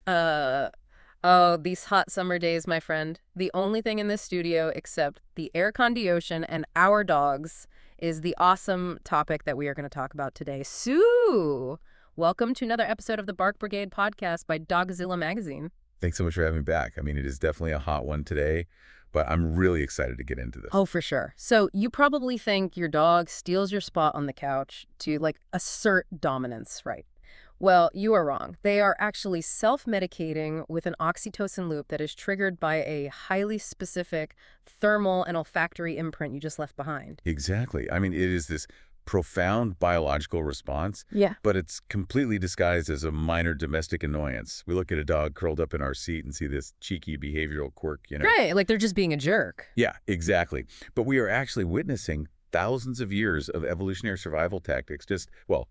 Uh, oh, these hot summer days, my friend. The only thing in this studio except the air condition and our dogs is the awesome topic that we are going to talk about today. Sue, welcome to another episode of the Bark Brigade podcast by Dogzilla Magazine. Thanks so much for having me back. I mean, it is definitely a hot one today, but I'm really excited to get into this. Oh, for sure. So you probably think your dog steals your spot on the couch to, like, assert dominance, right? Well, you are wrong. They are actually self-medicating with an oxytocin loop that is triggered by a highly specific thermal and olfactory imprint you just left behind. Exactly. I mean, it is this profound biological response, Yeah. but it's completely disguised as a minor domestic annoyance. We look at a dog curled up in our seat and see this cheeky behavioral quirk. Right, like they're just being a jerk. Yeah, exactly. But we are actually witnessing thousands of years of evolutionary survival tactics just, well,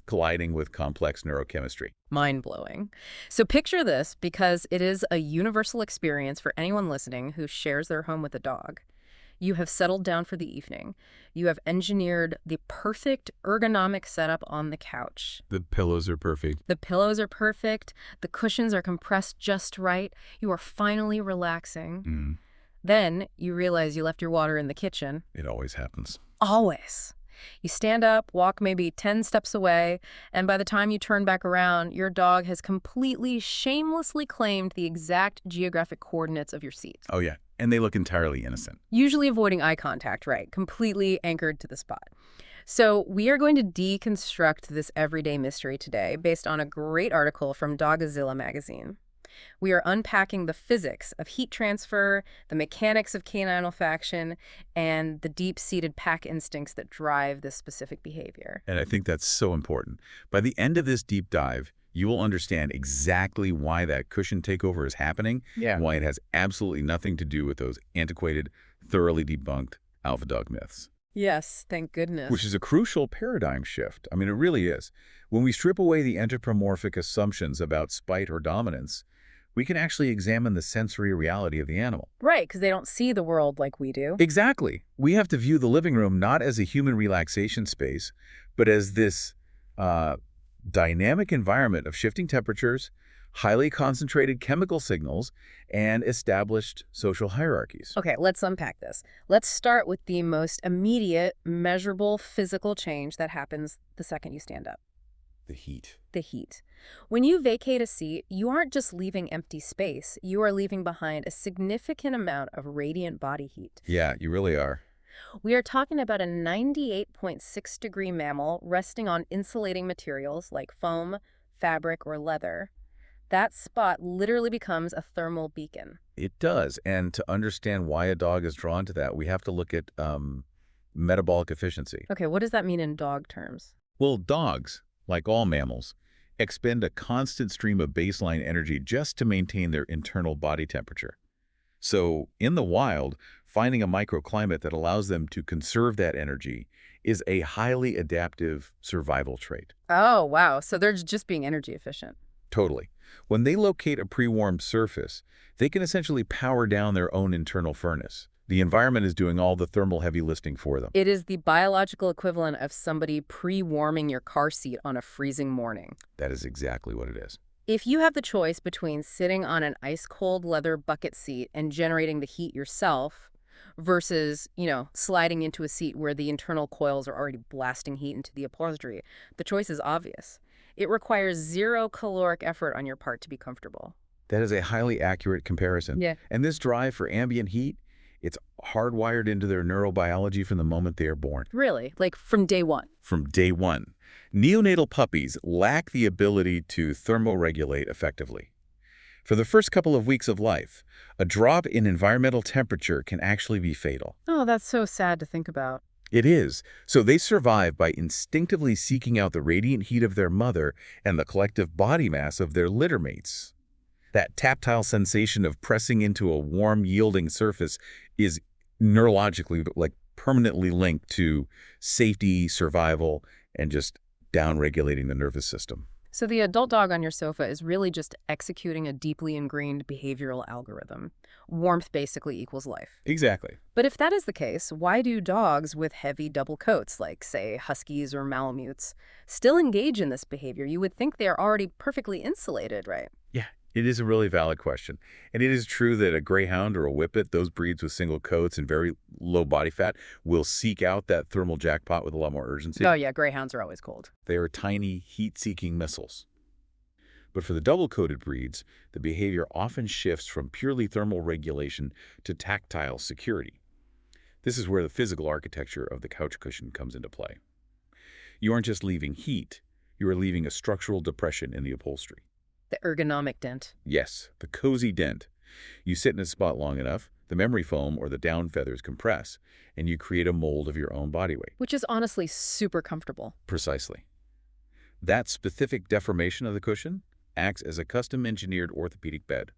colliding with complex neurochemistry. Mind-blowing. So picture this, because it is a universal experience for anyone listening who shares their home with a dog. You have settled down for the evening. You have engineered the perfect ergonomic setup on the couch. The pillows are perfect. The pillows are perfect. The cushions are compressed just right. You are finally relaxing. Then you realize you left your water in the kitchen. It always happens. Always. You stand up, walk maybe 10 steps away, and by the time you turn back around, your dog has completely shamelessly claimed the exact geographic coordinates of your seat. Oh, yeah. And they look entirely innocent. Usually avoiding eye contact, right? Completely anchored to the spot. So we are going to deconstruct this everyday mystery today based on a great article from Dogzilla Magazine. We are unpacking the physics of heat transfer, the mechanics of canine olfaction, and the deep-seated pack instincts that drive this specific behavior. And I think that's so important. By the end of this deep dive, you will understand exactly why that cushion takeover is happening, and why it has absolutely nothing to do with those antiquated, thoroughly debunked alpha dog myths. Yes, thank goodness. Which is a crucial paradigm shift. I mean, it really is. When we strip away the anthropomorphic assumptions about spite or dominance, we can actually examine the sensory reality of the animal. Right, because they don't see the world like we do. Exactly. We have to view the living room not as a human relaxation space, but as this dynamic environment of shifting temperatures, highly concentrated chemical signals, and established social hierarchies. Okay, let's unpack this. Let's start with the most immediate, measurable physical change that happens the second you stand up. The heat. The heat. When you vacate a seat, you aren't just leaving empty space. You are leaving behind a significant amount of radiant body heat. Yeah, you really are. We are talking about a 98.6-degree mammal resting on insulating materials like foam, fabric, or leather. That spot literally becomes a thermal beacon. It does. And to understand why a dog is drawn to that, we have to look at metabolic efficiency. Okay, what does that mean in dog terms? Well, dogs, like all mammals, expend a constant stream of baseline energy just to maintain their internal body temperature. So, in the wild, finding a microclimate that allows them to conserve that energy is a highly adaptive survival trait. Oh, wow. So they're just being energy efficient. Totally. When they locate a pre-warmed surface, they can essentially power down their own internal furnace. The environment is doing all the thermal heavy lifting for them. It is the biological equivalent of somebody pre-warming your car seat on a freezing morning. That is exactly what it is. If you have the choice between sitting on an ice-cold leather bucket seat and generating the heat yourself versus, sliding into a seat where the internal coils are already blasting heat into the upholstery, the choice is obvious. It requires zero caloric effort on your part to be comfortable. That is a highly accurate comparison. Yeah. And this drive for ambient heat, it's hardwired into their neurobiology from the moment they are born. Really? Like from day one? From day one. Neonatal puppies lack the ability to thermoregulate effectively. For the first couple of weeks of life, a drop in environmental temperature can actually be fatal. Oh, that's so sad to think about. It is. So they survive by instinctively seeking out the radiant heat of their mother and the collective body mass of their litter mates. That tactile sensation of pressing into a warm, yielding surface is neurologically, permanently linked to safety, survival, and just down-regulating the nervous system. So the adult dog on your sofa is really just executing a deeply ingrained behavioral algorithm. Warmth basically equals life. Exactly. But if that is the case, why do dogs with heavy double coats, like, say, huskies or malamutes, still engage in this behavior? You would think they're already perfectly insulated, right? Yeah, It is a really valid question. And it is true that a greyhound or a whippet, those breeds with single coats and very low body fat, will seek out that thermal jackpot with a lot more urgency. Oh yeah, greyhounds are always cold. They are tiny, heat-seeking missiles. But for the double-coated breeds, the behavior often shifts from purely thermal regulation to tactile security. This is where the physical architecture of the couch cushion comes into play. You aren't just leaving heat, you are leaving a structural depression in the upholstery. The ergonomic dent. Yes, the cozy dent. You sit in a spot long enough, the memory foam or the down feathers compress, and you create a mold of your own body weight. Which is honestly super comfortable. Precisely. That specific deformation of the cushion acts as a custom-engineered orthopedic bed.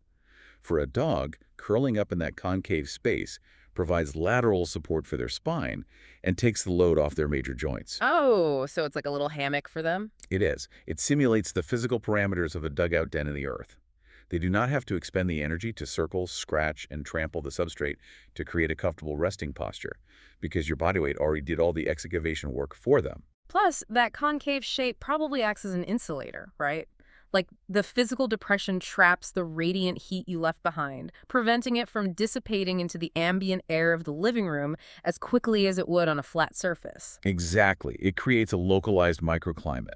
For a dog, curling up in that concave space provides lateral support for their spine and takes the load off their major joints. Oh, so it's like a little hammock for them? It is. It simulates the physical parameters of a dugout den in the earth. They do not have to expend the energy to circle, scratch, and trample the substrate to create a comfortable resting posture, because your body weight already did all the excavation work for them. Plus, that concave shape probably acts as an insulator, right? Like the physical depression traps the radiant heat you left behind, preventing it from dissipating into the ambient air of the living room as quickly as it would on a flat surface. Exactly. It creates a localized microclimate.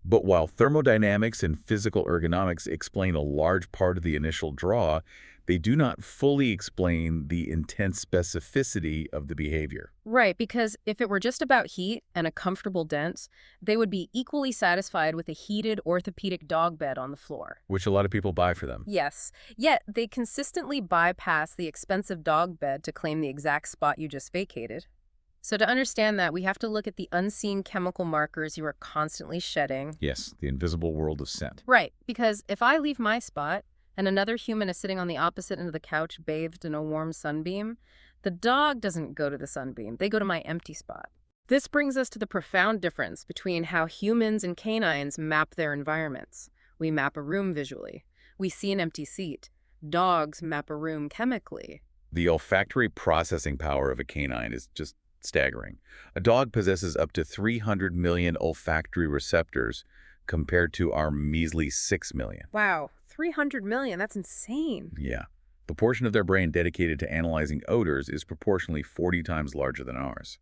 But while thermodynamics and physical ergonomics explain a large part of the initial draw, they do not fully explain the intense specificity of the behavior. Right, because if it were just about heat and a comfortable dent, they would be equally satisfied with a heated orthopedic dog bed on the floor. Which a lot of people buy for them. Yes, yet they consistently bypass the expensive dog bed to claim the exact spot you just vacated. So to understand that, we have to look at the unseen chemical markers you are constantly shedding. Yes, the invisible world of scent. Right, because if I leave my spot and another human is sitting on the opposite end of the couch bathed in a warm sunbeam, the dog doesn't go to the sunbeam, they go to my empty spot. This brings us to the profound difference between how humans and canines map their environments. We map a room visually. We see an empty seat. Dogs map a room chemically. The olfactory processing power of a canine is just staggering. A dog possesses up to 300 million olfactory receptors compared to our measly 6 million. Wow, 300 million, that's insane. Yeah. The portion of their brain dedicated to analyzing odors is proportionally 40 times larger than ours.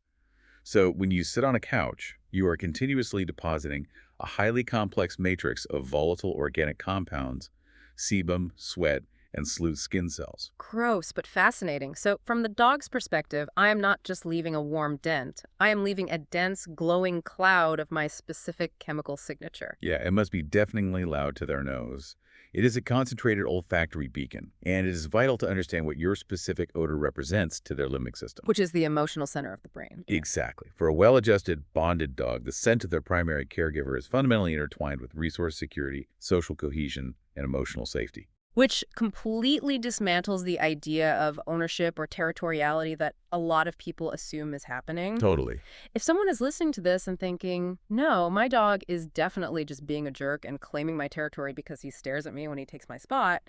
So when you sit on a couch, you are continuously depositing a highly complex matrix of volatile organic compounds, sebum, sweat, and sloughed skin cells. Gross, but fascinating. So from the dog's perspective, I am not just leaving a warm dent. I am leaving a dense, glowing cloud of my specific chemical signature. Yeah, it must be deafeningly loud to their nose. It is a concentrated olfactory beacon, and it is vital to understand what your specific odor represents to their limbic system. Which is the emotional center of the brain. Exactly. For a well-adjusted, bonded dog, the scent of their primary caregiver is fundamentally intertwined with resource security, social cohesion, and emotional safety. Which completely dismantles the idea of ownership or territoriality that a lot of people assume is happening. Totally. If someone is listening to this and thinking, no, my dog is definitely just being a jerk and claiming my territory because he stares at me when he takes my spot,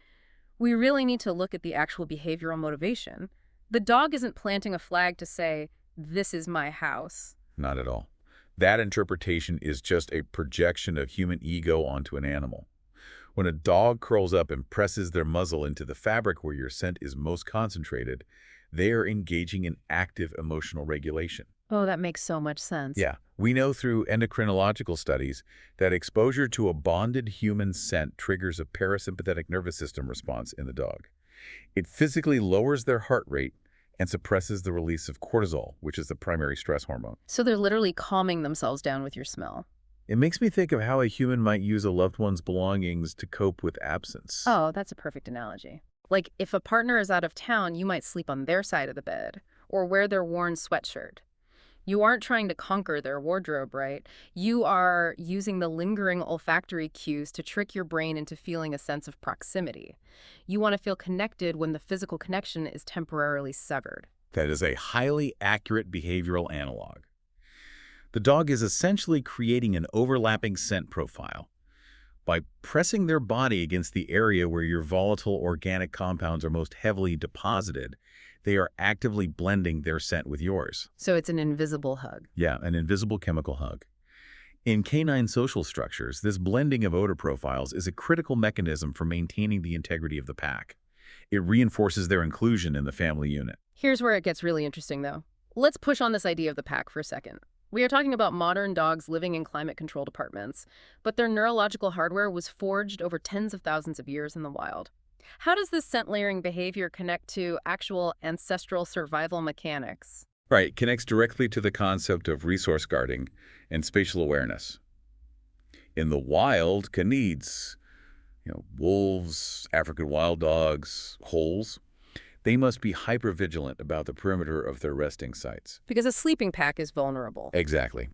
we really need to look at the actual behavioral motivation. The dog isn't planting a flag to say, this is my house. Not at all. That interpretation is just a projection of human ego onto an animal. When a dog curls up and presses their muzzle into the fabric where your scent is most concentrated, they are engaging in active emotional regulation. Oh, that makes so much sense. Yeah, we know through endocrinological studies that exposure to a bonded human scent triggers a parasympathetic nervous system response in the dog. It physically lowers their heart rate and suppresses the release of cortisol, which is the primary stress hormone. So they're literally calming themselves down with your smell. It makes me think of how a human might use a loved one's belongings to cope with absence. Oh, that's a perfect analogy. Like, if a partner is out of town, you might sleep on their side of the bed or wear their worn sweatshirt. You aren't trying to conquer their wardrobe, right? You are using the lingering olfactory cues to trick your brain into feeling a sense of proximity. You want to feel connected when the physical connection is temporarily severed. That is a highly accurate behavioral analog. The dog is essentially creating an overlapping scent profile. By pressing their body against the area where your volatile organic compounds are most heavily deposited, they are actively blending their scent with yours. So it's an invisible hug. Yeah, an invisible chemical hug. In canine social structures, this blending of odor profiles is a critical mechanism for maintaining the integrity of the pack. It reinforces their inclusion in the family unit. Here's where it gets really interesting, though. Let's push on this idea of the pack for a second. We are talking about modern dogs living in climate-controlled apartments, but their neurological hardware was forged over tens of thousands of years in the wild. How does this scent-layering behavior connect to actual ancestral survival mechanics? Right, connects directly to the concept of resource guarding and spatial awareness. In the wild, canids, wolves, African wild dogs, holes, they must be hypervigilant about the perimeter of their resting sites. Because a sleeping pack is vulnerable. Exactly.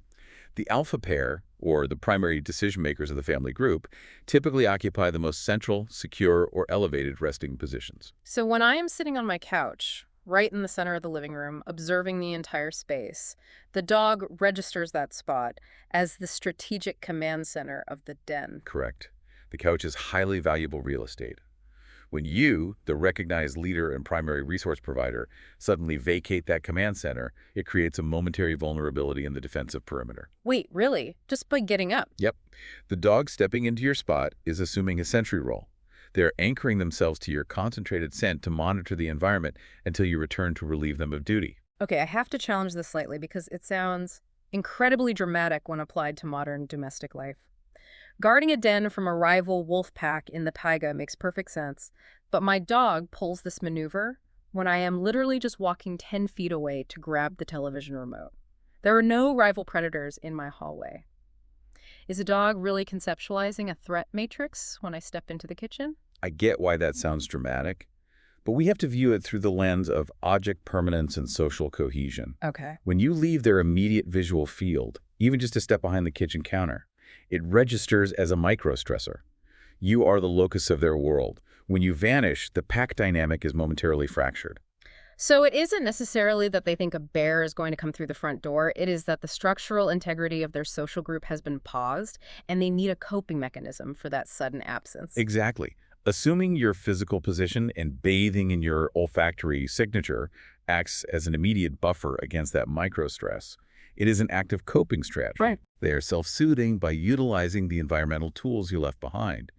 The alpha pair, or the primary decision makers of the family group, typically occupy the most central, secure, or elevated resting positions. So when I am sitting on my couch, right in the center of the living room, observing the entire space, the dog registers that spot as the strategic command center of the den. Correct. The couch is highly valuable real estate. When you, the recognized leader and primary resource provider, suddenly vacate that command center, it creates a momentary vulnerability in the defensive perimeter. Wait, really? Just by getting up? Yep. The dog stepping into your spot is assuming a sentry role. They're anchoring themselves to your concentrated scent to monitor the environment until you return to relieve them of duty. Okay, I have to challenge this slightly because it sounds incredibly dramatic when applied to modern domestic life. Guarding a den from a rival wolf pack in the taiga makes perfect sense, but my dog pulls this maneuver when I am literally just walking 10 feet away to grab the television remote. There are no rival predators in my hallway. Is a dog really conceptualizing a threat matrix when I step into the kitchen? I get why that sounds dramatic, but we have to view it through the lens of object permanence and social cohesion. Okay. When you leave their immediate visual field, even just a step behind the kitchen counter, it registers as a microstressor. You are the locus of their world. When you vanish, the pack dynamic is momentarily fractured. So it isn't necessarily that they think a bear is going to come through the front door. It is that the structural integrity of their social group has been paused, and they need a coping mechanism for that sudden absence. Exactly. Assuming your physical position and bathing in your olfactory signature acts as an immediate buffer against that microstress, it is an active coping strategy. Right. They are self-soothing by utilizing the environmental tools you left behind.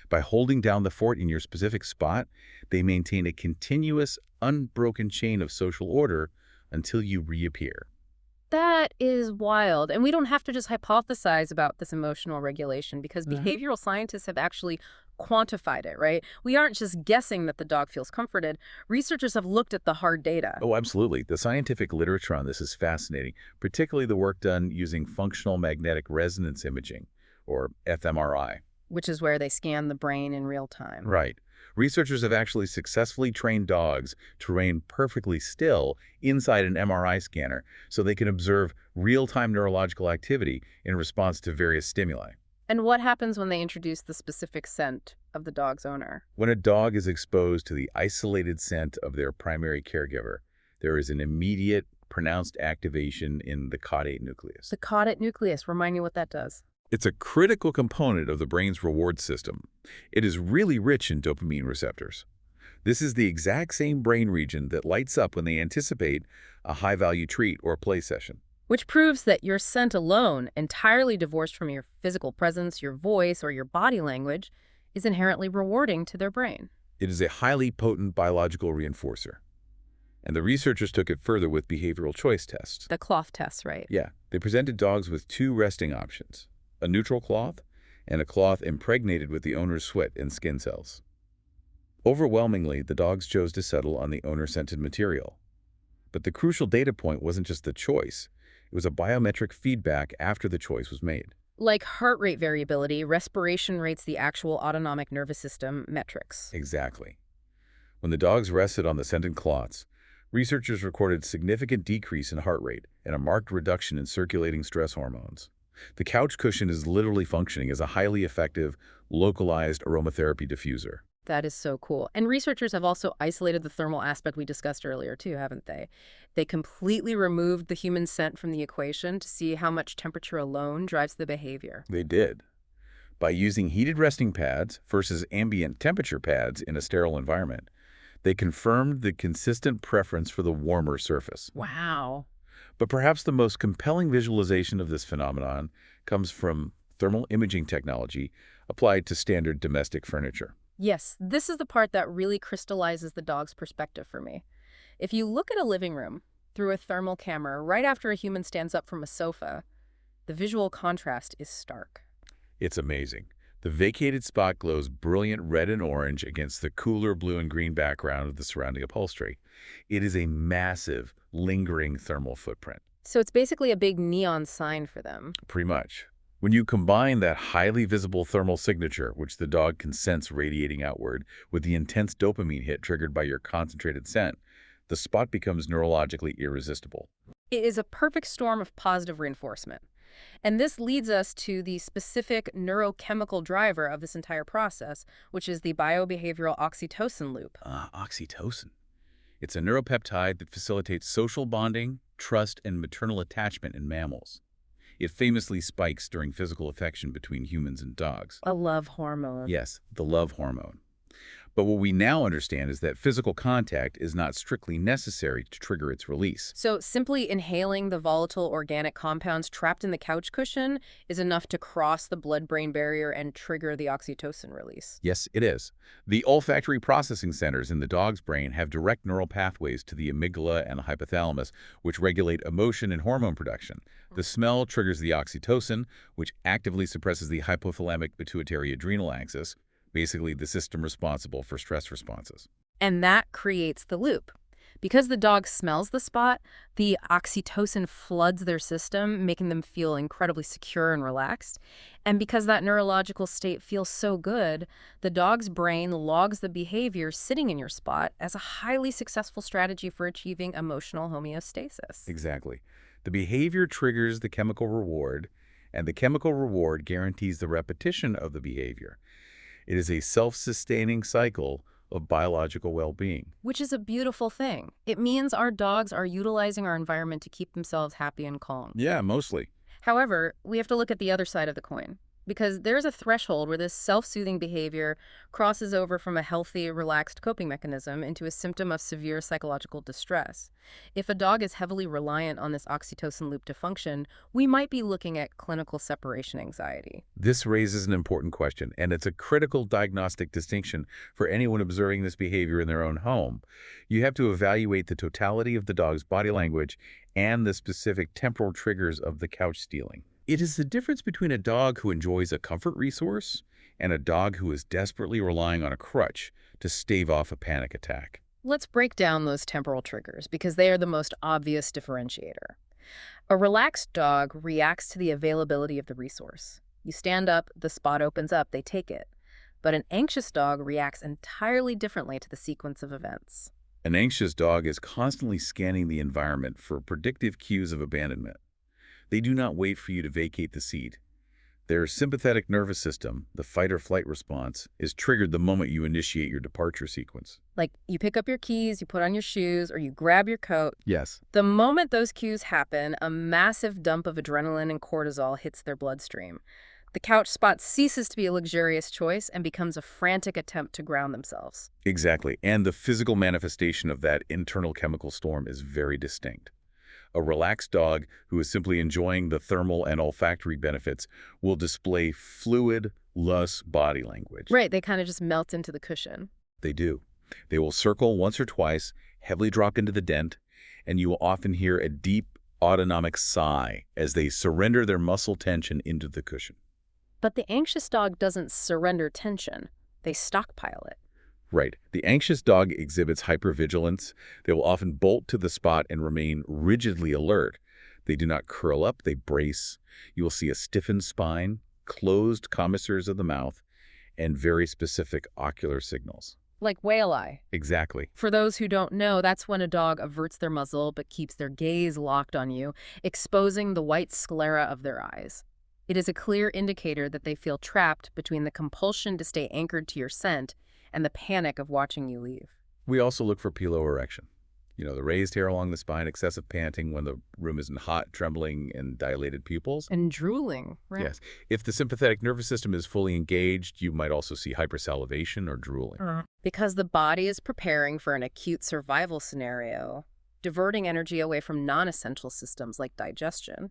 By holding down the fort in your specific spot, they maintain a continuous, unbroken chain of social order until you reappear. That is wild. And we don't have to just hypothesize about this emotional regulation because Mhm. behavioral scientists have actually quantified it, right? We aren't just guessing that the dog feels comforted. Researchers have looked at the hard data. Oh, absolutely. The scientific literature on this is fascinating, particularly the work done using functional magnetic resonance imaging, or fMRI. Which is where they scan the brain in real time. Right. Researchers have actually successfully trained dogs to remain perfectly still inside an MRI scanner so they can observe real-time neurological activity in response to various stimuli. And what happens when they introduce the specific scent of the dog's owner? When a dog is exposed to the isolated scent of their primary caregiver, there is an immediate, pronounced activation in the caudate nucleus. The caudate nucleus. Remind me what that does. It's a critical component of the brain's reward system. It is really rich in dopamine receptors. This is the exact same brain region that lights up when they anticipate a high-value treat or play session. Which proves that your scent alone, entirely divorced from your physical presence, your voice, or your body language, is inherently rewarding to their brain. It is a highly potent biological reinforcer. And the researchers took it further with behavioral choice tests. The cloth tests, right? Yeah, they presented dogs with two resting options: a neutral cloth and a cloth impregnated with the owner's sweat and skin cells. Overwhelmingly, the dogs chose to settle on the owner-scented material. But the crucial data point wasn't just the choice. It was a biometric feedback after the choice was made. Like heart rate variability, respiration rates, the actual autonomic nervous system metrics. Exactly. When the dogs rested on the scented cloths, researchers recorded significant decrease in heart rate and a marked reduction in circulating stress hormones. The couch cushion is literally functioning as a highly effective, localized aromatherapy diffuser. That is so cool. And researchers have also isolated the thermal aspect we discussed earlier too, haven't they? They completely removed the human scent from the equation to see how much temperature alone drives the behavior. They did. By using heated resting pads versus ambient temperature pads in a sterile environment, they confirmed the consistent preference for the warmer surface. Wow. But perhaps the most compelling visualization of this phenomenon comes from thermal imaging technology applied to standard domestic furniture. Yes, this is the part that really crystallizes the dog's perspective for me. If you look at a living room through a thermal camera right after a human stands up from a sofa, the visual contrast is stark. It's amazing. The vacated spot glows brilliant red and orange against the cooler blue and green background of the surrounding upholstery. It is a massive, lingering thermal footprint. So it's basically a big neon sign for them. Pretty much. When you combine that highly visible thermal signature, which the dog can sense radiating outward, with the intense dopamine hit triggered by your concentrated scent, the spot becomes neurologically irresistible. It is a perfect storm of positive reinforcement. And this leads us to the specific neurochemical driver of this entire process, which is the biobehavioral oxytocin loop. Oxytocin. It's a neuropeptide that facilitates social bonding, trust, and maternal attachment in mammals. It famously spikes during physical affection between humans and dogs. A love hormone. Yes, the love hormone. But what we now understand is that physical contact is not strictly necessary to trigger its release. So simply inhaling the volatile organic compounds trapped in the couch cushion is enough to cross the blood-brain barrier and trigger the oxytocin release. Yes, it is. The olfactory processing centers in the dog's brain have direct neural pathways to the amygdala and the hypothalamus, which regulate emotion and hormone production. The smell triggers the oxytocin, which actively suppresses the hypothalamic pituitary adrenal axis, basically the system responsible for stress responses. And that creates the loop. Because the dog smells the spot, the oxytocin floods their system, making them feel incredibly secure and relaxed. And because that neurological state feels so good, the dog's brain logs the behavior sitting in your spot as a highly successful strategy for achieving emotional homeostasis. Exactly. The behavior triggers the chemical reward, and the chemical reward guarantees the repetition of the behavior. It is a self-sustaining cycle of biological well-being. Which is a beautiful thing. It means our dogs are utilizing our environment to keep themselves happy and calm. Yeah, mostly. However, we have to look at the other side of the coin. Because there's a threshold where this self-soothing behavior crosses over from a healthy, relaxed coping mechanism into a symptom of severe psychological distress. If a dog is heavily reliant on this oxytocin loop to function, we might be looking at clinical separation anxiety. This raises an important question, and it's a critical diagnostic distinction for anyone observing this behavior in their own home. You have to evaluate the totality of the dog's body language and the specific temporal triggers of the couch stealing. It is the difference between a dog who enjoys a comfort resource and a dog who is desperately relying on a crutch to stave off a panic attack. Let's break down those temporal triggers because they are the most obvious differentiator. A relaxed dog reacts to the availability of the resource. You stand up, the spot opens up, they take it. But an anxious dog reacts entirely differently to the sequence of events. An anxious dog is constantly scanning the environment for predictive cues of abandonment. They do not wait for you to vacate the seat. Their sympathetic nervous system, the fight-or-flight response, is triggered the moment you initiate your departure sequence. Like you pick up your keys, you put on your shoes, or you grab your coat. Yes. The moment those cues happen, a massive dump of adrenaline and cortisol hits their bloodstream. The couch spot ceases to be a luxurious choice and becomes a frantic attempt to ground themselves. Exactly. And the physical manifestation of that internal chemical storm is very distinct. A relaxed dog who is simply enjoying the thermal and olfactory benefits will display fluid, lush body language. Right, they kind of just melt into the cushion. They do. They will circle once or twice, heavily drop into the dent, and you will often hear a deep autonomic sigh as they surrender their muscle tension into the cushion. But the anxious dog doesn't surrender tension. They stockpile it. Right. The anxious dog exhibits hypervigilance. They will often bolt to the spot and remain rigidly alert. They do not curl up, they brace. You will see a stiffened spine, closed commissures of the mouth, and very specific ocular signals. Like whale eye. Exactly. For those who don't know, that's when a dog averts their muzzle but keeps their gaze locked on you, exposing the white sclera of their eyes. It is a clear indicator that they feel trapped between the compulsion to stay anchored to your scent and the panic of watching you leave. We also look for piloerection. The raised hair along the spine, excessive panting when the room isn't hot, trembling, and dilated pupils. And drooling, right? Yes. If the sympathetic nervous system is fully engaged, you might also see hypersalivation or drooling. Because the body is preparing for an acute survival scenario. diverting energy away from non-essential systems like digestion.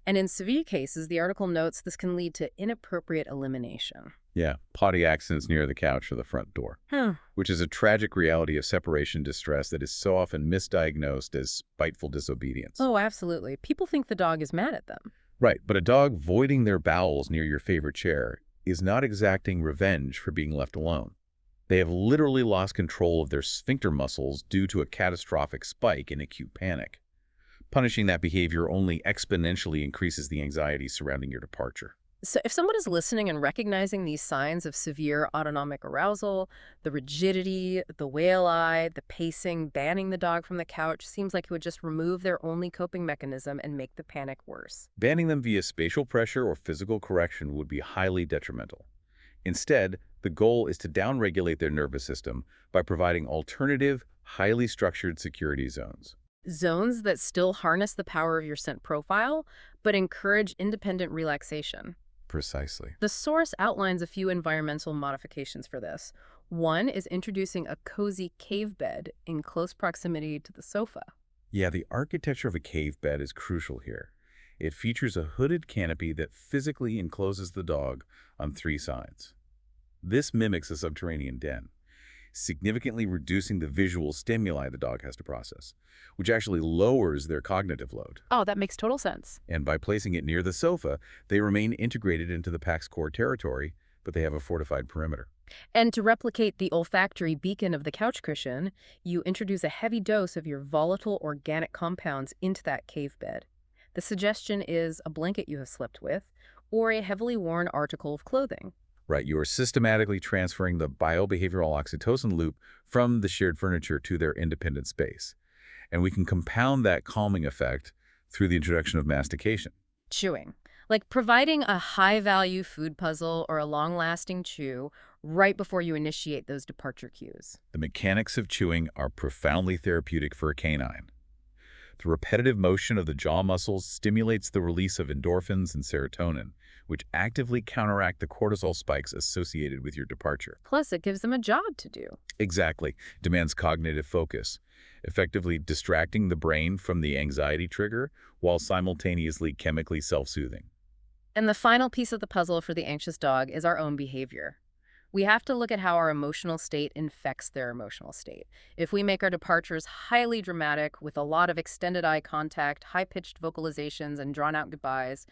And in severe cases, the article notes this can lead to inappropriate elimination. Yeah, potty accidents near the couch or the front door, Hmm. which is a tragic reality of separation distress that is so often misdiagnosed as spiteful disobedience. Oh, absolutely. People think the dog is mad at them. Right, but a dog voiding their bowels near your favorite chair is not exacting revenge for being left alone. They have literally lost control of their sphincter muscles due to a catastrophic spike in acute panic. Punishing that behavior only exponentially increases the anxiety surrounding your departure. So if someone is listening and recognizing these signs of severe autonomic arousal, the rigidity, the whale eye, the pacing, banning the dog from the couch seems like it would just remove their only coping mechanism and make the panic worse. Banning them via spatial pressure or physical correction would be highly detrimental. Instead, the goal is to downregulate their nervous system by providing alternative, highly structured security zones. Zones that still harness the power of your scent profile, but encourage independent relaxation. Precisely. The source outlines a few environmental modifications for this. One is introducing a cozy cave bed in close proximity to the sofa. Yeah, the architecture of a cave bed is crucial here. It features a hooded canopy that physically encloses the dog on 3 sides. This mimics a subterranean den, significantly reducing the visual stimuli the dog has to process, which actually lowers their cognitive load. Oh, that makes total sense. And by placing it near the sofa, they remain integrated into the pack's core territory, but they have a fortified perimeter. And to replicate the olfactory beacon of the couch cushion, you introduce a heavy dose of your volatile organic compounds into that cave bed. The suggestion is a blanket you have slept with, or a heavily worn article of clothing. Right, you are systematically transferring the biobehavioral oxytocin loop from the shared furniture to their independent space. And we can compound that calming effect through the introduction of mastication. Chewing. Like providing a high-value food puzzle or a long-lasting chew right before you initiate those departure cues. The mechanics of chewing are profoundly therapeutic for a canine. The repetitive motion of the jaw muscles stimulates the release of endorphins and serotonin, which actively counteract the cortisol spikes associated with your departure. Plus, it gives them a job to do. Exactly. Demands cognitive focus, effectively distracting the brain from the anxiety trigger while simultaneously chemically self-soothing. And the final piece of the puzzle for the anxious dog is our own behavior. We have to look at how our emotional state infects their emotional state. If we make our departures highly dramatic with a lot of extended eye contact, high-pitched vocalizations, and drawn-out goodbyes,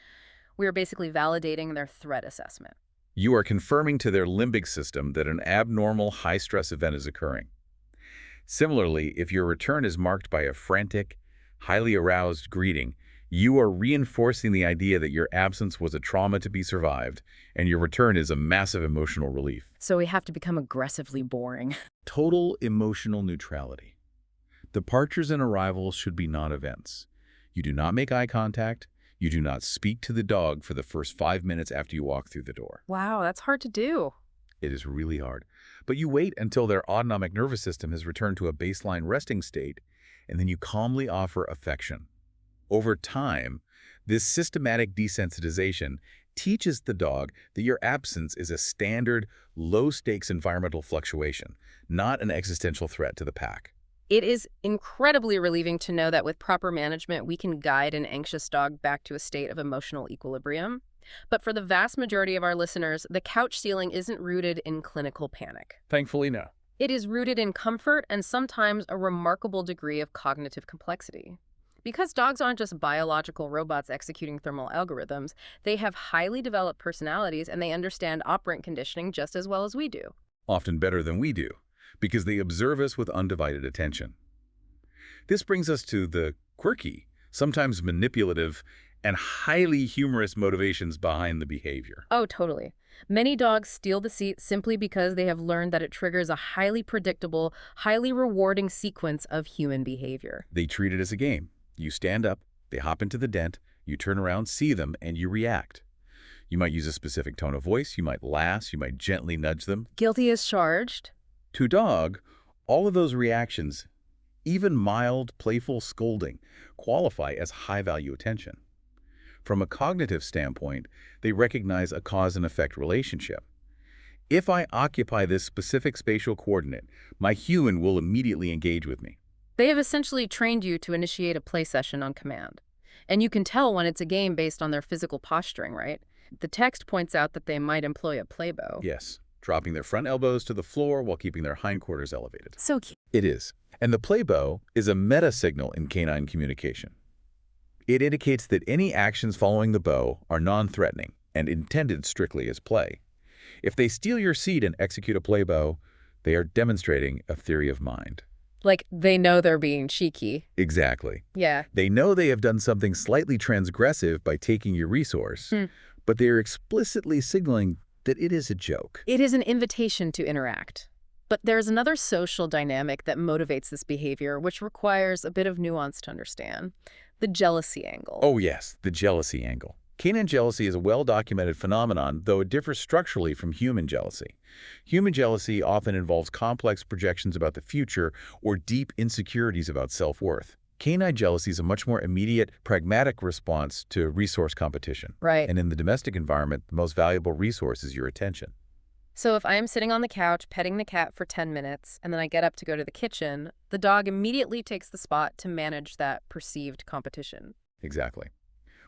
we are basically validating their threat assessment. You are confirming to their limbic system that an abnormal high-stress event is occurring. Similarly, if your return is marked by a frantic, highly aroused greeting, you are reinforcing the idea that your absence was a trauma to be survived, and your return is a massive emotional relief. So we have to become aggressively boring. Total emotional neutrality. Departures and arrivals should be non-events. You do not make eye contact. You do not speak to the dog for the first 5 minutes after you walk through the door. Wow, that's hard to do. It is really hard. But you wait until their autonomic nervous system has returned to a baseline resting state, and then you calmly offer affection. Over time, this systematic desensitization teaches the dog that your absence is a standard, low-stakes environmental fluctuation, not an existential threat to the pack. It is incredibly relieving to know that with proper management, we can guide an anxious dog back to a state of emotional equilibrium. But for the vast majority of our listeners, the couch ceiling isn't rooted in clinical panic. Thankfully, no. It is rooted in comfort and sometimes a remarkable degree of cognitive complexity. Because dogs aren't just biological robots executing thermal algorithms, they have highly developed personalities and they understand operant conditioning just as well as we do. Often better than we do, because they observe us with undivided attention. This brings us to the quirky, sometimes manipulative, and highly humorous motivations behind the behavior. Oh, totally. Many dogs steal the seat simply because they have learned that it triggers a highly predictable, highly rewarding sequence of human behavior. They treat it as a game. You stand up, they hop into the dent, you turn around, see them, and you react. You might use a specific tone of voice, you might laugh, you might gently nudge them. Guilty as charged. To dog, all of those reactions, even mild, playful scolding, qualify as high-value attention. From a cognitive standpoint, they recognize a cause and effect relationship. If I occupy this specific spatial coordinate, my human will immediately engage with me. They have essentially trained you to initiate a play session on command. And you can tell when it's a game based on their physical posturing, right? The text points out that they might employ a playbow. Yes, dropping their front elbows to the floor while keeping their hindquarters elevated. So cute. It is. And the playbow is a meta-signal in canine communication. It indicates that any actions following the bow are non-threatening and intended strictly as play. If they steal your seat and execute a playbow, they are demonstrating a theory of mind. Like, they know they're being cheeky. Exactly. Yeah. They know they have done something slightly transgressive by taking your resource, but they are explicitly signaling that it is a joke. It is an invitation to interact. But there's another social dynamic that motivates this behavior, which requires a bit of nuance to understand. The jealousy angle. Oh yes, the jealousy angle. Canine jealousy is a well-documented phenomenon, though it differs structurally from human jealousy. Human jealousy often involves complex projections about the future or deep insecurities about self-worth. Canine jealousy is a much more immediate, pragmatic response to resource competition. Right. And in the domestic environment, the most valuable resource is your attention. So if I am sitting on the couch petting the cat for 10 minutes and then I get up to go to the kitchen, the dog immediately takes the spot to manage that perceived competition. Exactly.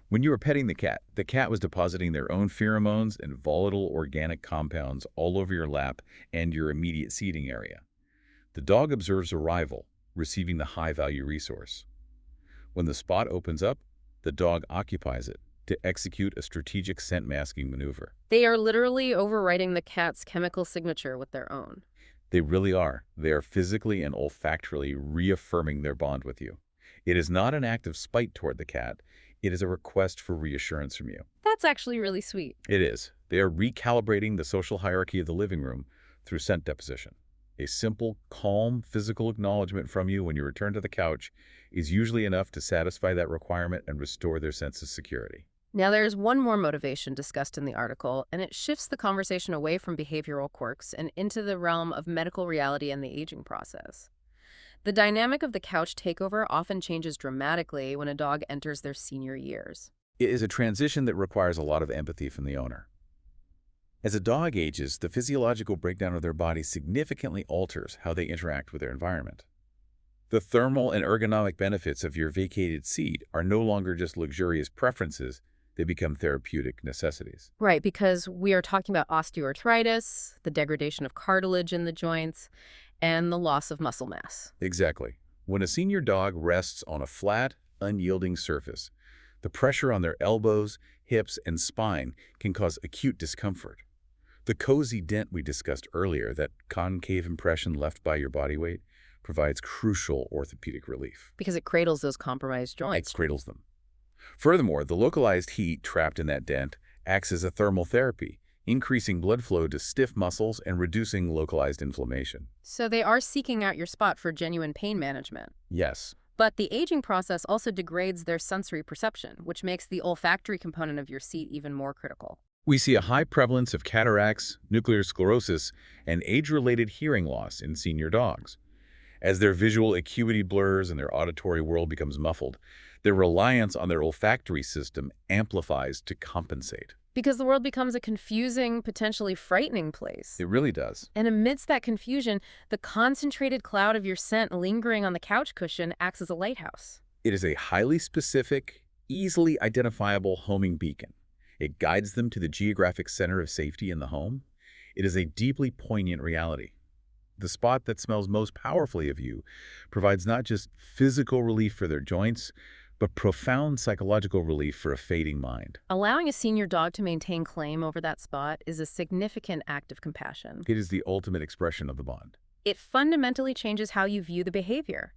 When you were petting the cat was depositing their own pheromones and volatile organic compounds all over your lap and your immediate seating area. The dog observes a rival, receiving the high-value resource. When the spot opens up, the dog occupies it to execute a strategic scent-masking maneuver. They are literally overwriting the cat's chemical signature with their own. They really are. They are physically and olfactorily reaffirming their bond with you. It is not an act of spite toward the cat. It is a request for reassurance from you. That's actually really sweet. It is. They are recalibrating the social hierarchy of the living room through scent deposition. A simple, calm, physical acknowledgement from you when you return to the couch is usually enough to satisfy that requirement and restore their sense of security. Now, there's one more motivation discussed in the article, and it shifts the conversation away from behavioral quirks and into the realm of medical reality and the aging process. The dynamic of the couch takeover often changes dramatically when a dog enters their senior years. It is a transition that requires a lot of empathy from the owner. As a dog ages, the physiological breakdown of their body significantly alters how they interact with their environment. The thermal and ergonomic benefits of your vacated seat are no longer just luxurious preferences, they become therapeutic necessities. Right, because we are talking about osteoarthritis, the degradation of cartilage in the joints, and the loss of muscle mass. Exactly. When a senior dog rests on a flat, unyielding surface, the pressure on their elbows, hips, and spine can cause acute discomfort. The cozy dent we discussed earlier, that concave impression left by your body weight, provides crucial orthopedic relief. Because it cradles those compromised joints. It cradles them. Furthermore, the localized heat trapped in that dent acts as a thermal therapy, increasing blood flow to stiff muscles and reducing localized inflammation. So they are seeking out your spot for genuine pain management. Yes. But the aging process also degrades their sensory perception, which makes the olfactory component of your seat even more critical. We see a high prevalence of cataracts, nuclear sclerosis, and age-related hearing loss in senior dogs. As their visual acuity blurs and their auditory world becomes muffled, their reliance on their olfactory system amplifies to compensate. Because the world becomes a confusing, potentially frightening place. It really does. And amidst that confusion, the concentrated cloud of your scent lingering on the couch cushion acts as a lighthouse. It is a highly specific, easily identifiable homing beacon. It guides them to the geographic center of safety in the home. It is a deeply poignant reality. The spot that smells most powerfully of you provides not just physical relief for their joints, but profound psychological relief for a fading mind. Allowing a senior dog to maintain claim over that spot is a significant act of compassion. It is the ultimate expression of the bond. It fundamentally changes how you view the behavior.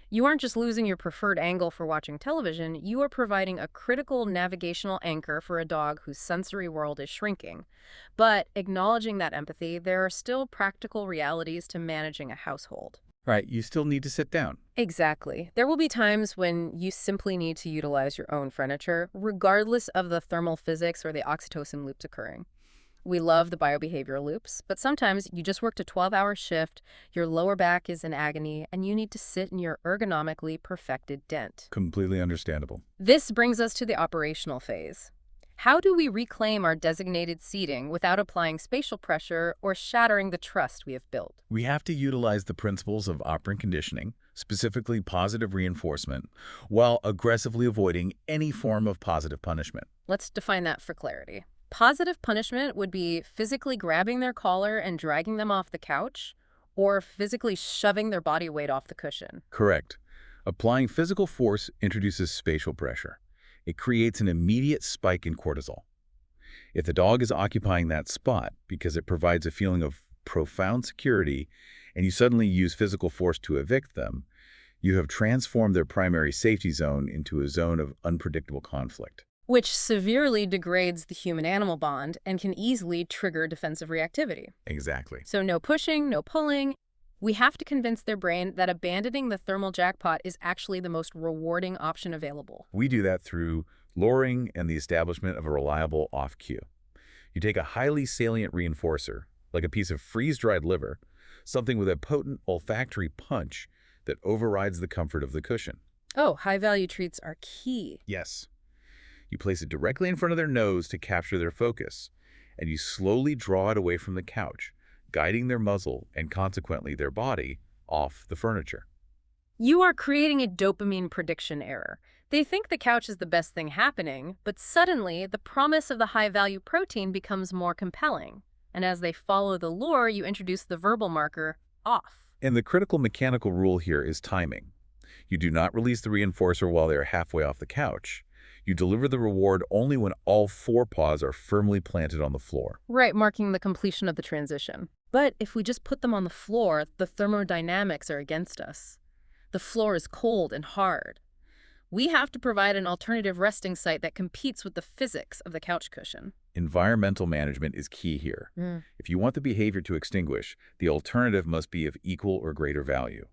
You aren't just losing your preferred angle for watching television, you are providing a critical navigational anchor for a dog whose sensory world is shrinking. But acknowledging that empathy, there are still practical realities to managing a household. Right, you still need to sit down. Exactly. There will be times when you simply need to utilize your own furniture, regardless of the thermal physics or the oxytocin loops occurring. We love the biobehavioral loops, but sometimes you just worked a 12-hour shift, your lower back is in agony, and you need to sit in your ergonomically perfected dent. Completely understandable. This brings us to the operational phase. How do we reclaim our designated seating without applying spatial pressure or shattering the trust we have built? We have to utilize the principles of operant conditioning, specifically positive reinforcement, while aggressively avoiding any form of positive punishment. Let's define that for clarity. Positive punishment would be physically grabbing their collar and dragging them off the couch, or physically shoving their body weight off the cushion. Correct. Applying physical force introduces spatial pressure. It creates an immediate spike in cortisol. If the dog is occupying that spot because it provides a feeling of profound security and you suddenly use physical force to evict them, you have transformed their primary safety zone into a zone of unpredictable conflict. Which severely degrades the human-animal bond and can easily trigger defensive reactivity. Exactly. So no pushing, no pulling. We have to convince their brain that abandoning the thermal jackpot is actually the most rewarding option available. We do that through luring and the establishment of a reliable off-cue. You take a highly salient reinforcer, like a piece of freeze-dried liver, something with a potent olfactory punch that overrides the comfort of the cushion. Oh, high-value treats are key. Yes. You place it directly in front of their nose to capture their focus, and you slowly draw it away from the couch, guiding their muzzle and consequently their body off the furniture. You are creating a dopamine prediction error. They think the couch is the best thing happening, but suddenly the promise of the high-value protein becomes more compelling. And as they follow the lure, you introduce the verbal marker, off. And the critical mechanical rule here is timing. You do not release the reinforcer while they are halfway off the couch. You deliver the reward only when all four paws are firmly planted on the floor. Right, marking the completion of the transition. But if we just put them on the floor, the thermodynamics are against us. The floor is cold and hard. We have to provide an alternative resting site that competes with the physics of the couch cushion. Environmental management is key here. If you want the behavior to extinguish, the alternative must be of equal or greater value.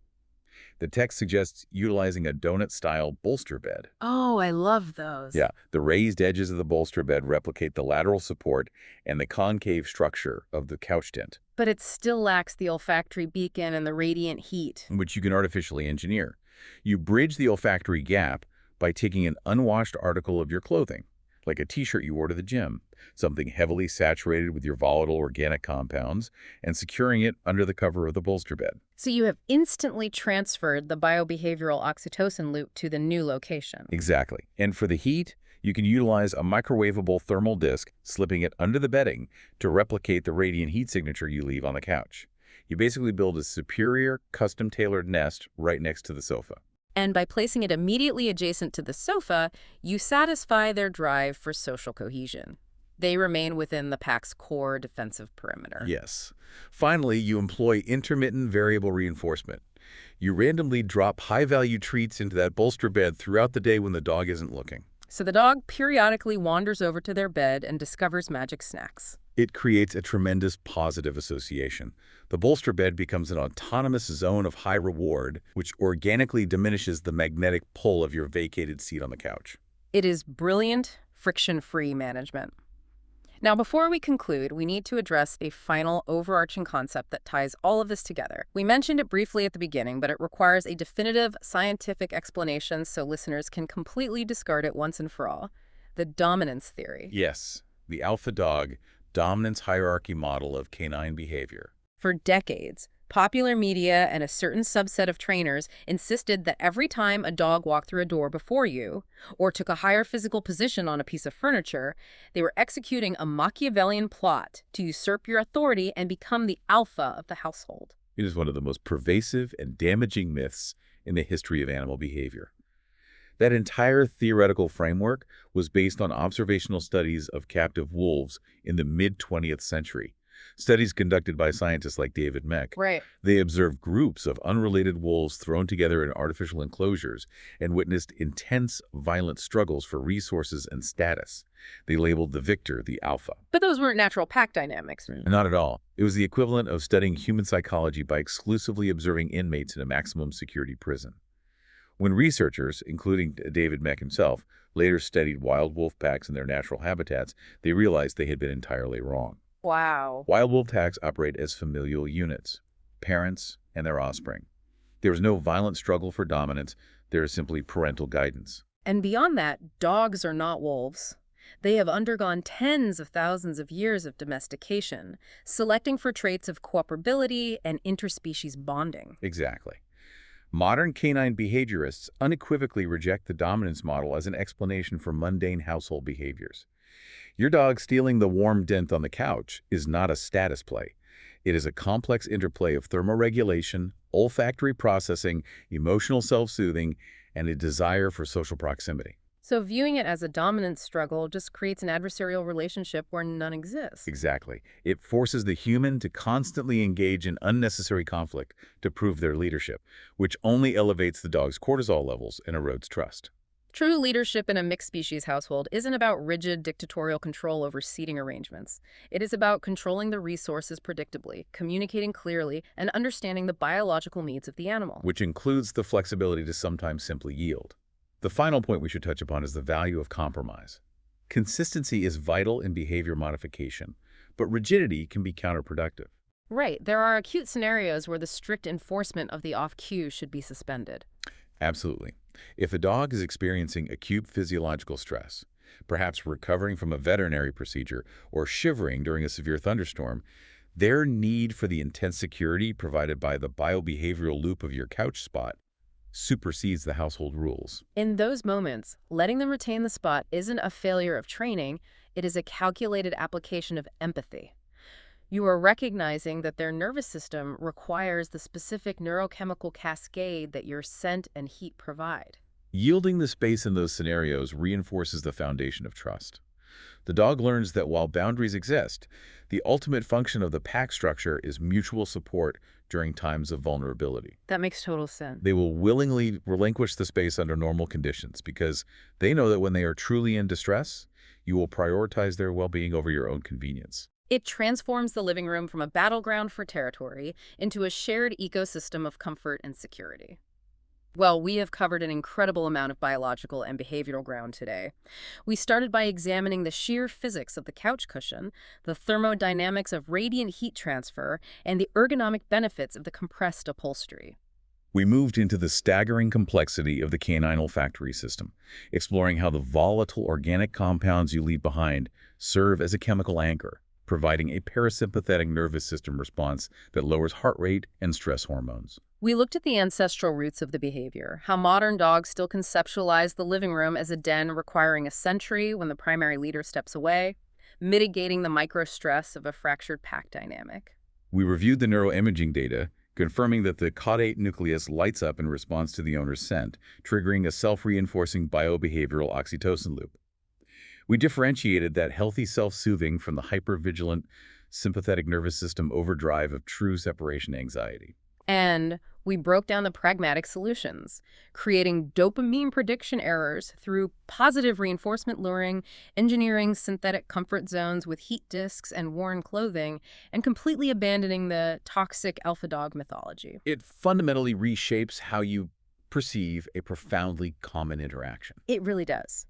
The text suggests utilizing a donut-style bolster bed. Oh, I love those. Yeah, the raised edges of the bolster bed replicate the lateral support and the concave structure of the couch tent, But it still lacks the olfactory beacon and the radiant heat. which you can artificially engineer. You bridge the olfactory gap by taking an unwashed article of your clothing, like a t-shirt you wore to the gym, something heavily saturated with your volatile organic compounds, and securing it under the cover of the bolster bed. So you have instantly transferred the biobehavioral oxytocin loop to the new location. Exactly. And for the heat, you can utilize a microwavable thermal disk, slipping it under the bedding to replicate the radiant heat signature you leave on the couch. You basically build a superior, custom-tailored nest right next to the sofa. And by placing it immediately adjacent to the sofa, you satisfy their drive for social cohesion. They remain within the pack's core defensive perimeter. Yes. Finally, you employ intermittent variable reinforcement. You randomly drop high-value treats into that bolster bed throughout the day when the dog isn't looking. So the dog periodically wanders over to their bed and discovers magic snacks. It creates a tremendous positive association. The bolster bed becomes an autonomous zone of high reward, which organically diminishes the magnetic pull of your vacated seat on the couch. It is brilliant, friction-free management. Now, before we conclude, we need to address a final overarching concept that ties all of this together. We mentioned it briefly at the beginning, but it requires a definitive scientific explanation so listeners can completely discard it once and for all. The dominance theory. Yes, the alpha dog dominance hierarchy model of canine behavior. For decades, popular media and a certain subset of trainers insisted that every time a dog walked through a door before you or took a higher physical position on a piece of furniture, they were executing a Machiavellian plot to usurp your authority and become the alpha of the household. It is one of the most pervasive and damaging myths in the history of animal behavior. That entire theoretical framework was based on observational studies of captive wolves in the mid-20th century. Studies conducted by scientists like David Mech. Right. They observed groups of unrelated wolves thrown together in artificial enclosures and witnessed intense, violent struggles for resources and status. They labeled the victor the alpha. But those weren't natural pack dynamics. Not at all. It was the equivalent of studying human psychology by exclusively observing inmates in a maximum security prison. When researchers, including David Mech himself, later studied wild wolf packs in their natural habitats, they realized they had been entirely wrong. Wow. Wild wolf packs operate as familial units, parents and their offspring. There is no violent struggle for dominance. There is simply parental guidance. And beyond that, dogs are not wolves. They have undergone tens of thousands of years of domestication, selecting for traits of cooperability and interspecies bonding. Exactly. Modern canine behaviorists unequivocally reject the dominance model as an explanation for mundane household behaviors. Your dog stealing the warm dent on the couch is not a status play. It is a complex interplay of thermoregulation, olfactory processing, emotional self-soothing, and a desire for social proximity. So viewing it as a dominance struggle just creates an adversarial relationship where none exists. Exactly. It forces the human to constantly engage in unnecessary conflict to prove their leadership, which only elevates the dog's cortisol levels and erodes trust. True leadership in a mixed species household isn't about rigid dictatorial control over seating arrangements. It is about controlling the resources predictably, communicating clearly, and understanding the biological needs of the animal. Which includes the flexibility to sometimes simply yield. The final point we should touch upon is the value of compromise. Consistency is vital in behavior modification, but rigidity can be counterproductive. Right, there are acute scenarios where the strict enforcement of the off-cue should be suspended. Absolutely. If a dog is experiencing acute physiological stress, perhaps recovering from a veterinary procedure or shivering during a severe thunderstorm, their need for the intense security provided by the biobehavioral loop of your couch spot supersedes the household rules. In those moments, letting them retain the spot isn't a failure of training, it is a calculated application of empathy. You are recognizing that their nervous system requires the specific neurochemical cascade that your scent and heat provide. Yielding the space in those scenarios reinforces the foundation of trust. The dog learns that while boundaries exist, the ultimate function of the pack structure is mutual support during times of vulnerability. That makes total sense. They will willingly relinquish the space under normal conditions because they know that when they are truly in distress, you will prioritize their well-being over your own convenience. It transforms the living room from a battleground for territory into a shared ecosystem of comfort and security. Well, we have covered an incredible amount of biological and behavioral ground today. We started by examining the sheer physics of the couch cushion, the thermodynamics of radiant heat transfer, and the ergonomic benefits of the compressed upholstery. We moved into the staggering complexity of the canine olfactory system, exploring how the volatile organic compounds you leave behind serve as a chemical anchor, providing a parasympathetic nervous system response that lowers heart rate and stress hormones. We looked at the ancestral roots of the behavior, how modern dogs still conceptualize the living room as a den requiring a sentry when the primary leader steps away, mitigating the micro-stress of a fractured pack dynamic. We reviewed the neuroimaging data, confirming that the caudate nucleus lights up in response to the owner's scent, triggering a self-reinforcing biobehavioral oxytocin loop. We differentiated that healthy self-soothing from the hypervigilant sympathetic nervous system overdrive of true separation anxiety. And we broke down the pragmatic solutions, creating dopamine prediction errors through positive reinforcement luring, engineering synthetic comfort zones with heat discs and worn clothing, and completely abandoning the toxic alpha dog mythology. It fundamentally reshapes how you perceive a profoundly common interaction. It really does.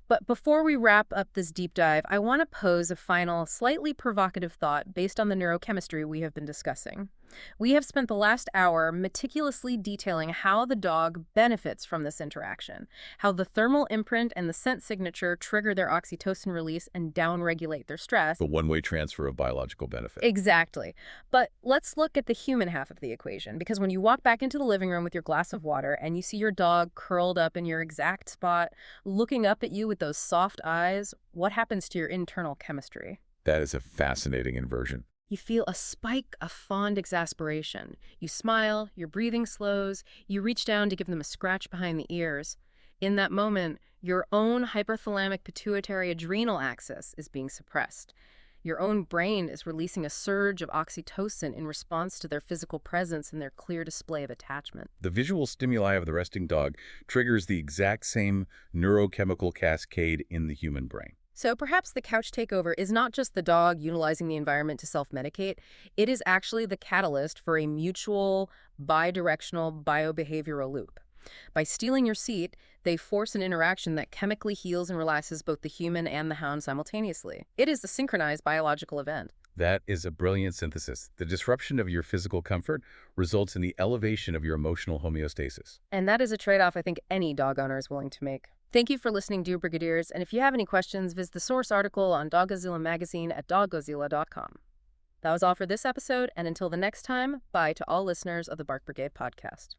But before we wrap up this deep dive, I want to pose a final, slightly provocative thought based on the neurochemistry we have been discussing. We have spent the last hour meticulously detailing how the dog benefits from this interaction, how the thermal imprint and the scent signature trigger their oxytocin release and downregulate their stress. The one-way transfer of biological benefit. Exactly. But let's look at the human half of the equation, because when you walk back into the living room with your glass of water and you see your dog curled up in your exact spot, looking up at you with those soft eyes, what happens to your internal chemistry? That is a fascinating inversion. You feel a spike of fond exasperation. You smile, your breathing slows, you reach down to give them a scratch behind the ears. In that moment, your own hyperthalamic pituitary adrenal axis is being suppressed. Your own brain is releasing a surge of oxytocin in response to their physical presence and their clear display of attachment. The visual stimuli of the resting dog triggers the exact same neurochemical cascade in the human brain. So perhaps the couch takeover is not just the dog utilizing the environment to self-medicate, it is actually the catalyst for a mutual, bidirectional biobehavioral loop. By stealing your seat, they force an interaction that chemically heals and relaxes both the human and the hound simultaneously. It is a synchronized biological event. That is a brilliant synthesis. The disruption of your physical comfort results in the elevation of your emotional homeostasis. And that is a trade-off I think any dog owner is willing to make. Thank you for listening, Dear Brigadiers, and if you have any questions, visit the source article on Dogozilla magazine at doggozilla.com. That was all for this episode, and until the next time, bye to all listeners of the Bark Brigade podcast.